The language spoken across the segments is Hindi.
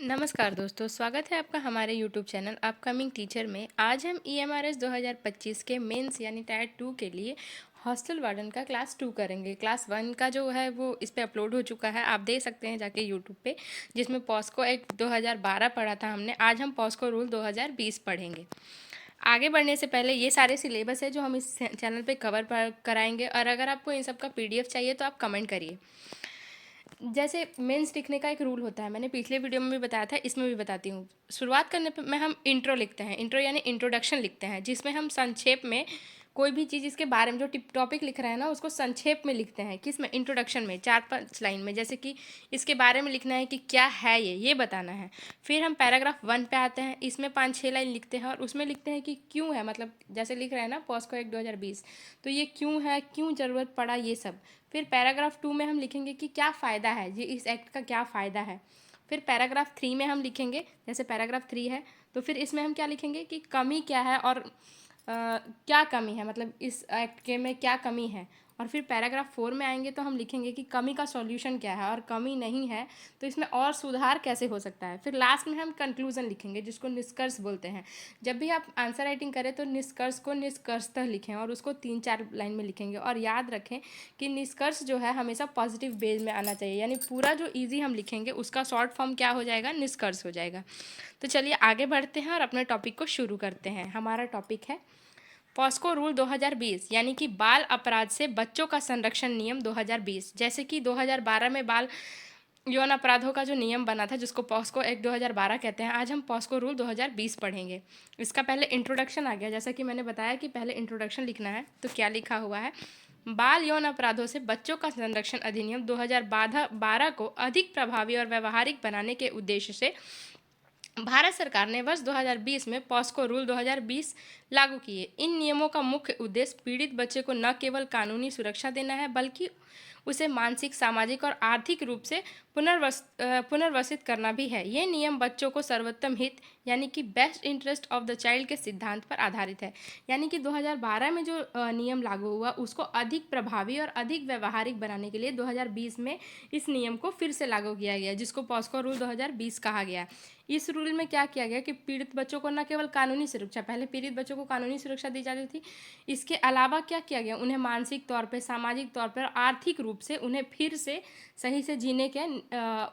नमस्कार दोस्तों, स्वागत है आपका हमारे यूट्यूब चैनल अपकमिंग टीचर में। आज हम ईएमआरएस 2025 के मेंस यानी टायर 2 के लिए हॉस्टल वार्डन का क्लास 2 करेंगे। क्लास 1 का जो है वो इस पे अपलोड हो चुका है, आप देख सकते हैं जाके यूट्यूब पे, जिसमें पॉस्को एक्ट 2012 पढ़ा था हमने। आज हम पॉस्को रूल 2020 पढ़ेंगे। आगे बढ़ने से पहले ये सारे सिलेबस है जो हम इस चैनल पे कवर कराएंगे, और अगर आपको इन सब का पीडीएफ चाहिए तो आप कमेंट करिए। जैसे मेंस लिखने का एक रूल होता है, मैंने पिछले वीडियो में भी बताया था, इसमें भी बताती हूँ। शुरुआत करने पे में हम इंट्रो लिखते हैं, इंट्रो यानी इंट्रोडक्शन लिखते हैं, जिसमें हम संक्षेप में कोई भी चीज़ इसके बारे में जो टॉपिक लिख रहे हैं ना, उसको संक्षेप में लिखते हैं। किस में? इंट्रोडक्शन में 4-5 लाइन में। जैसे कि इसके बारे में लिखना है कि क्या है ये बताना है। फिर हम पैराग्राफ 1 पे आते हैं, इसमें 5-6 लाइन लिखते हैं और उसमें लिखते हैं कि क्यों है, मतलब जैसे लिख रहे हैं ना पॉस्को एक्ट 2020, तो ये क्यों है, क्यों ज़रूरत पड़ा, ये सब। फिर पैराग्राफ 2 में हम लिखेंगे कि क्या फ़ायदा है, ये इस एक्ट का क्या फ़ायदा है। फिर पैराग्राफ 3 में हम लिखेंगे, जैसे पैराग्राफ 3 है तो फिर इसमें हम क्या लिखेंगे कि कमी क्या है और क्या कमी है, मतलब इस एक्ट के में क्या कमी है। और फिर पैराग्राफ 4 में आएंगे तो हम लिखेंगे कि कमी का सॉल्यूशन क्या है, और कमी नहीं है तो इसमें और सुधार कैसे हो सकता है। फिर लास्ट में हम कंक्लूजन लिखेंगे, जिसको निष्कर्ष बोलते हैं। जब भी आप आंसर राइटिंग करें तो निष्कर्ष को निष्कर्षतः लिखें, और उसको 3-4 लाइन में लिखेंगे। और याद रखें कि निष्कर्ष जो है हमेशा पॉजिटिव बेस में आना चाहिए, यानी पूरा जो ईजी हम लिखेंगे उसका शॉर्ट फॉर्म क्या हो जाएगा, निष्कर्ष हो जाएगा। तो चलिए आगे बढ़ते हैं और अपने टॉपिक को शुरू करते हैं। हमारा टॉपिक है पॉस्को रूल 2020, यानी कि बाल अपराध से बच्चों का संरक्षण नियम 2020। जैसे कि 2012 में बाल यौन अपराधों का जो नियम बना था, जिसको पॉस्को एक्ट 2012 कहते हैं, आज हम पॉस्को रूल 2020 पढ़ेंगे। इसका पहले इंट्रोडक्शन आ गया, जैसा कि मैंने बताया कि पहले इंट्रोडक्शन लिखना है। तो क्या लिखा हुआ है? बाल यौन अपराधों से बच्चों का संरक्षण अधिनियम 2012 को अधिक प्रभावी और व्यवहारिक बनाने के उद्देश्य से भारत सरकार ने वर्ष 2020 में पॉस्को रूल 2020 लागू किए। इन नियमों का मुख्य उद्देश्य पीड़ित बच्चे को न केवल कानूनी सुरक्षा देना है, बल्कि उसे मानसिक, सामाजिक और आर्थिक रूप से पुनर्वसित करना भी है। ये नियम बच्चों को सर्वोत्तम हित यानी कि best interest of the child के सिद्धांत पर आधारित है। यानी कि 2012 में जो नियम लागू हुआ उसको अधिक प्रभावी और अधिक व्यवहारिक बनाने के लिए 2020 में इस नियम को फिर से लागू किया गया, जिसको पॉस्को रूल 2020 कहा गया। इस रूल में क्या किया गया कि पीड़ित बच्चों को न केवल कानूनी सुरक्षा, पहले पीड़ित बच्चों को कानूनी सुरक्षा दी जाती थी, इसके अलावा क्या किया गया, उन्हें मानसिक तौर पे, सामाजिक तौर पर, आर्थिक रूप से उन्हें फिर से सही से जीने के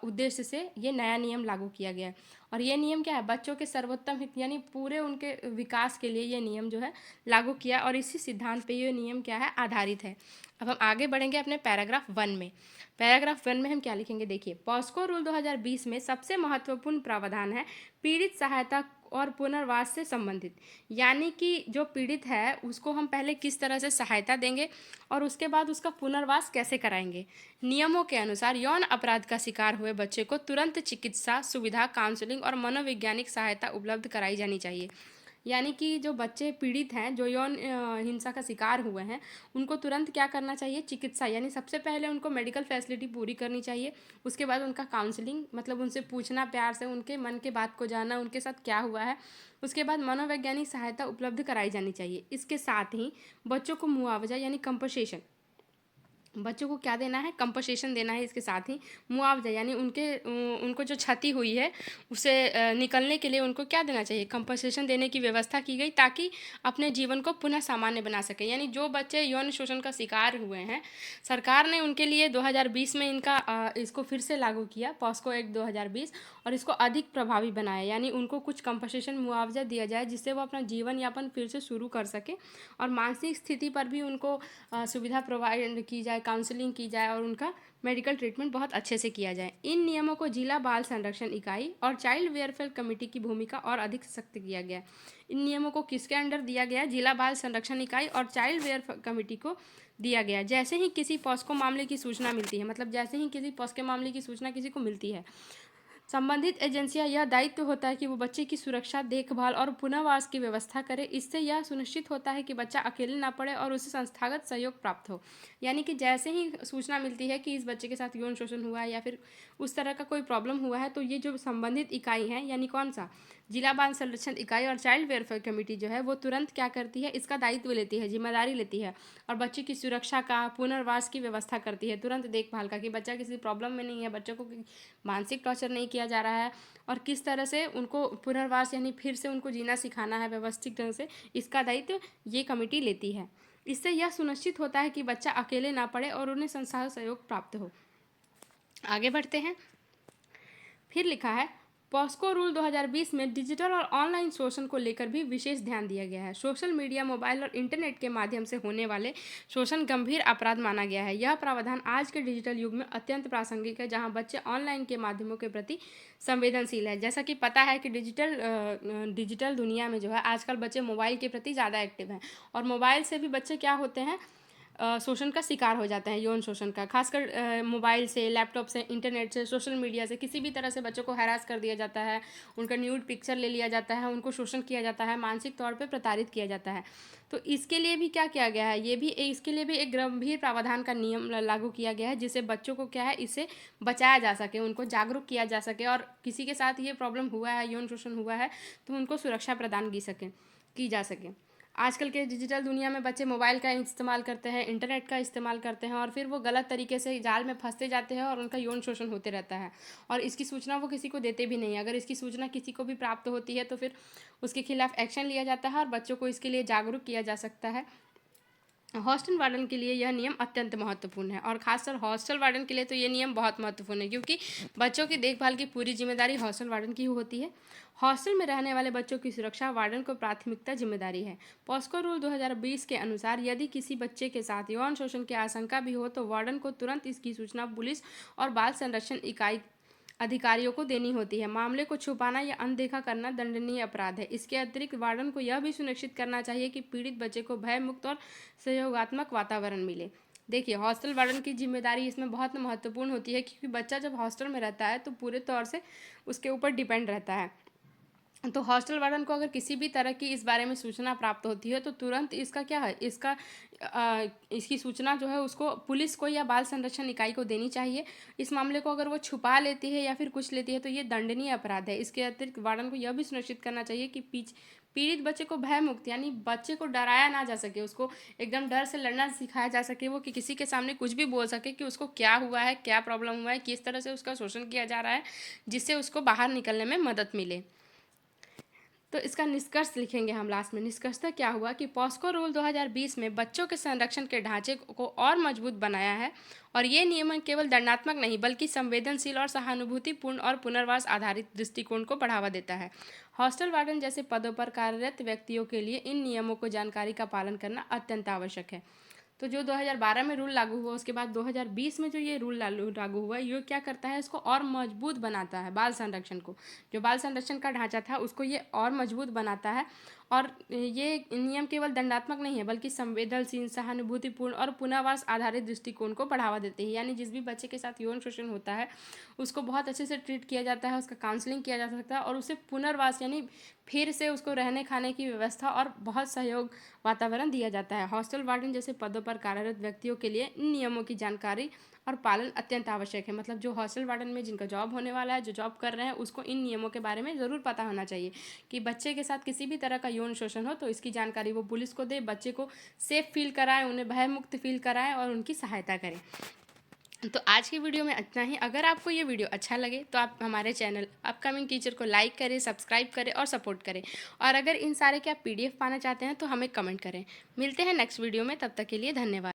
उद्देश्य से ये नया नियम लागू किया गया। और ये नियम क्या है, बच्चों के सर्वोत्तम हित यानी पूरे उनके विकास के लिए ये नियम जो है लागू किया, और इसी सिद्धांत पे ये नियम क्या है, आधारित है। अब हम आगे बढ़ेंगे अपने पैराग्राफ 1 में। पैराग्राफ 1 में हम क्या लिखेंगे, देखिए, पॉस्को रूल 2020 में सबसे महत्वपूर्ण प्रावधान है पीड़ित सहायता और पुनर्वास से संबंधित। यानी कि जो पीड़ित है उसको हम पहले किस तरह से सहायता देंगे और उसके बाद उसका पुनर्वास कैसे कराएंगे। नियमों के अनुसार यौन अपराध का शिकार हुए बच्चे को तुरंत चिकित्सा सुविधा, काउंसलिंग और मनोवैज्ञानिक सहायता उपलब्ध कराई जानी चाहिए। यानी कि जो बच्चे पीड़ित हैं, जो यौन हिंसा का शिकार हुए हैं, उनको तुरंत क्या करना चाहिए, चिकित्सा, यानी सबसे पहले उनको मेडिकल फैसिलिटी पूरी करनी चाहिए। उसके बाद उनका काउंसलिंग, मतलब उनसे पूछना, प्यार से उनके मन के बात को जानना, उनके साथ क्या हुआ है। उसके बाद मनोवैज्ञानिक सहायता उपलब्ध कराई जानी चाहिए। इसके साथ ही बच्चों को मुआवजा यानी कंपनसेशन, बच्चों को क्या देना है, कंपनसेशन देना है। इसके साथ ही मुआवजा यानी उनको जो क्षति हुई है उसे निकलने के लिए उनको क्या देना चाहिए, कंपनसेशन देने की व्यवस्था की गई, ताकि अपने जीवन को पुनः सामान्य बना सके। यानी जो बच्चे यौन शोषण का शिकार हुए हैं, सरकार ने उनके लिए 2020 में इसको फिर से लागू किया, पॉस्को एक्ट 2020, और इसको अधिक प्रभावी बनाया। यानी उनको कुछ कंपनसेशन, मुआवजा दिया जाए, जिससे वो अपना जीवन यापन फिर से शुरू कर सके, और मानसिक स्थिति पर भी उनको सुविधा प्रोवाइड की जाए, काउंसलिंग की जाए, और उनका मेडिकल ट्रीटमेंट बहुत अच्छे से किया जाए। इन नियमों को जिला बाल संरक्षण इकाई और चाइल्ड वेलफेयर कमेटी की भूमिका और अधिक सख्त किया गया। इन नियमों को किसके अंडर दिया गया, जिला बाल संरक्षण इकाई और चाइल्ड वेलफेयर कमेटी को दिया गया। जैसे ही किसी पॉस्को मामले की सूचना मिलती है, मतलब जैसे ही किसी पॉस्को मामले की सूचना किसी को मिलती है, संबंधित एजेंसियां यह दायित्व होता है कि वो बच्चे की सुरक्षा, देखभाल और पुनर्वास की व्यवस्था करे। इससे यह सुनिश्चित होता है कि बच्चा अकेले ना पड़े और उसे संस्थागत सहयोग प्राप्त हो। यानी कि जैसे ही सूचना मिलती है कि इस बच्चे के साथ यौन शोषण हुआ है या फिर उस तरह का कोई प्रॉब्लम हुआ है, तो ये जो संबंधित इकाई है, यानी कौन सा, जिला बाल संरक्षण इकाई और चाइल्ड वेलफेयर कमेटी जो है, वो तुरंत क्या करती है, इसका दायित्व लेती है, जिम्मेदारी लेती है, और बच्चे की सुरक्षा का, पुनर्वास की व्यवस्था करती है, तुरंत देखभाल का, कि बच्चा किसी प्रॉब्लम में नहीं है, बच्चों को मानसिक टॉर्चर नहीं किया जा रहा है और किस तरह से उनको पुनर्वास यानी फिर से उनको जीना सिखाना है व्यवस्थित ढंग से, इसका दायित्व ये कमेटी लेती है। इससे यह सुनिश्चित होता है कि बच्चा अकेले ना पड़े और उन्हें संस्था सहयोग प्राप्त हो। आगे बढ़ते हैं। फिर लिखा है पॉस्को रूल 2020 में डिजिटल और ऑनलाइन शोषण को लेकर भी विशेष ध्यान दिया गया है। सोशल मीडिया, मोबाइल और इंटरनेट के माध्यम से होने वाले शोषण गंभीर अपराध माना गया है। यह प्रावधान आज के डिजिटल युग में अत्यंत प्रासंगिक है, जहां बच्चे ऑनलाइन के माध्यमों के प्रति संवेदनशील है। जैसा कि पता है कि डिजिटल दुनिया में जो है आजकल बच्चे मोबाइल के प्रति ज़्यादा एक्टिव हैं और मोबाइल से भी बच्चे क्या होते हैं, शोषण का शिकार हो जाते हैं, यौन शोषण का। खासकर मोबाइल से, लैपटॉप से, इंटरनेट से, सोशल मीडिया से किसी भी तरह से बच्चों को हैरास कर दिया जाता है, उनका न्यूड पिक्चर ले लिया जाता है, उनको शोषण किया जाता है, मानसिक तौर पे प्रताड़ित किया जाता है। तो इसके लिए भी क्या किया गया है, इसके लिए भी एक गंभीर प्रावधान का नियम लागू किया गया है, जिससे बच्चों को क्या है, इससे बचाया जा सके, उनको जागरूक किया जा सके और किसी के साथ ये प्रॉब्लम हुआ है, यौन शोषण हुआ है, तो उनको सुरक्षा प्रदान की जा सके। आजकल के डिजिटल दुनिया में बच्चे मोबाइल का इस्तेमाल करते हैं, इंटरनेट का इस्तेमाल करते हैं और फिर वो गलत तरीके से जाल में फंसते जाते हैं और उनका यौन शोषण होते रहता है और इसकी सूचना वो किसी को देते भी नहीं। अगर इसकी सूचना किसी को भी प्राप्त होती है तो फिर उसके खिलाफ एक्शन लिया जाता है और बच्चों को इसके लिए जागरूक किया जा सकता है। हॉस्टल वार्डन के लिए यह नियम अत्यंत महत्वपूर्ण है और खासकर हॉस्टल वार्डन के लिए तो ये नियम बहुत महत्वपूर्ण है, क्योंकि बच्चों की देखभाल की पूरी जिम्मेदारी हॉस्टल वार्डन की होती है। हॉस्टल में रहने वाले बच्चों की सुरक्षा वार्डन को प्राथमिकता जिम्मेदारी है। पॉस्को रूल 2020 के अनुसार यदि किसी बच्चे के साथ यौन शोषण की आशंका भी हो तो वार्डन को तुरंत इसकी सूचना पुलिस और बाल संरक्षण इकाई अधिकारियों को देनी होती है। मामले को छुपाना या अनदेखा करना दंडनीय अपराध है। इसके अतिरिक्त वार्डन को यह भी सुनिश्चित करना चाहिए कि पीड़ित बच्चे को भय मुक्त और सहयोगात्मक वातावरण मिले। देखिए, हॉस्टल वार्डन की जिम्मेदारी इसमें बहुत महत्वपूर्ण होती है, क्योंकि बच्चा जब हॉस्टल में रहता है तो पूरे तौर से उसके ऊपर डिपेंड रहता है। तो हॉस्टल वार्डन को अगर किसी भी तरह की इस बारे में सूचना प्राप्त होती है तो तुरंत इसका क्या है, इसकी सूचना जो है उसको पुलिस को या बाल संरक्षण इकाई को देनी चाहिए। इस मामले को अगर वो छुपा लेती है या फिर कुछ लेती है तो ये दंडनीय अपराध है। इसके अतिरिक्त वार्डन को यह भी सुनिश्चित करना चाहिए कि पीड़ित बच्चे को भय मुक्त यानी बच्चे को डराया ना जा सके, उसको एकदम डर से लड़ना सिखाया जा सके, वो कि किसी के सामने कुछ भी बोल सके कि उसको क्या हुआ है, क्या प्रॉब्लम हुआ है, किस तरह से उसका शोषण किया जा रहा है, जिससे उसको बाहर निकलने में मदद मिले। तो इसका निष्कर्ष लिखेंगे हम लास्ट में। निष्कर्षतः क्या हुआ कि पॉस्को रूल 2020 में बच्चों के संरक्षण के ढांचे को और मजबूत बनाया है और ये नियमन केवल दंडात्मक नहीं बल्कि संवेदनशील और सहानुभूतिपूर्ण और पुनर्वास आधारित दृष्टिकोण को बढ़ावा देता है। हॉस्टल वार्डन जैसे पदों पर कार्यरत व्यक्तियों के लिए इन नियमों को जानकारी का पालन करना अत्यंत आवश्यक है। तो जो 2012 में रूल लागू हुआ, उसके बाद 2020 में जो ये रूल लागू हुआ, ये क्या करता है, इसको और मजबूत बनाता है। बाल संरक्षण को, जो बाल संरक्षण का ढांचा था उसको ये और मजबूत बनाता है और ये नियम केवल दंडात्मक नहीं है बल्कि संवेदनशील, सहानुभूतिपूर्ण और पुनर्वास आधारित दृष्टिकोण को बढ़ावा देते हैं। यानी जिस भी बच्चे के साथ यौन शोषण होता है उसको बहुत अच्छे से ट्रीट किया जाता है, उसका काउंसलिंग किया जा सकता है और उसे पुनर्वास यानी फिर से उसको रहने खाने की व्यवस्था और बहुत सहयोग वातावरण दिया जाता है। हॉस्टल वार्डन जैसे पदों पर कार्यरत व्यक्तियों के लिए इन नियमों की जानकारी और पालन अत्यंत आवश्यक है। मतलब जो हॉस्टल वार्डन में जिनका जॉब होने वाला है, जो जॉब कर रहे हैं, उसको इन नियमों के बारे में ज़रूर पता होना चाहिए कि बच्चे के साथ किसी भी तरह का यौन शोषण हो तो इसकी जानकारी वो पुलिस को दे, बच्चे को सेफ फील कराएं, उन्हें भय मुक्त फील कराएं और उनकी सहायता करें। तो आज की वीडियो में इतना ही। अगर आपको ये वीडियो अच्छा लगे तो आप हमारे चैनल अपकमिंग टीचर को लाइक करें, सब्सक्राइब करें और सपोर्ट करें। और अगर इन सारे के आप PDF पाना चाहते हैं तो हमें कमेंट करें। मिलते हैं नेक्स्ट वीडियो में, तब तक के लिए धन्यवाद।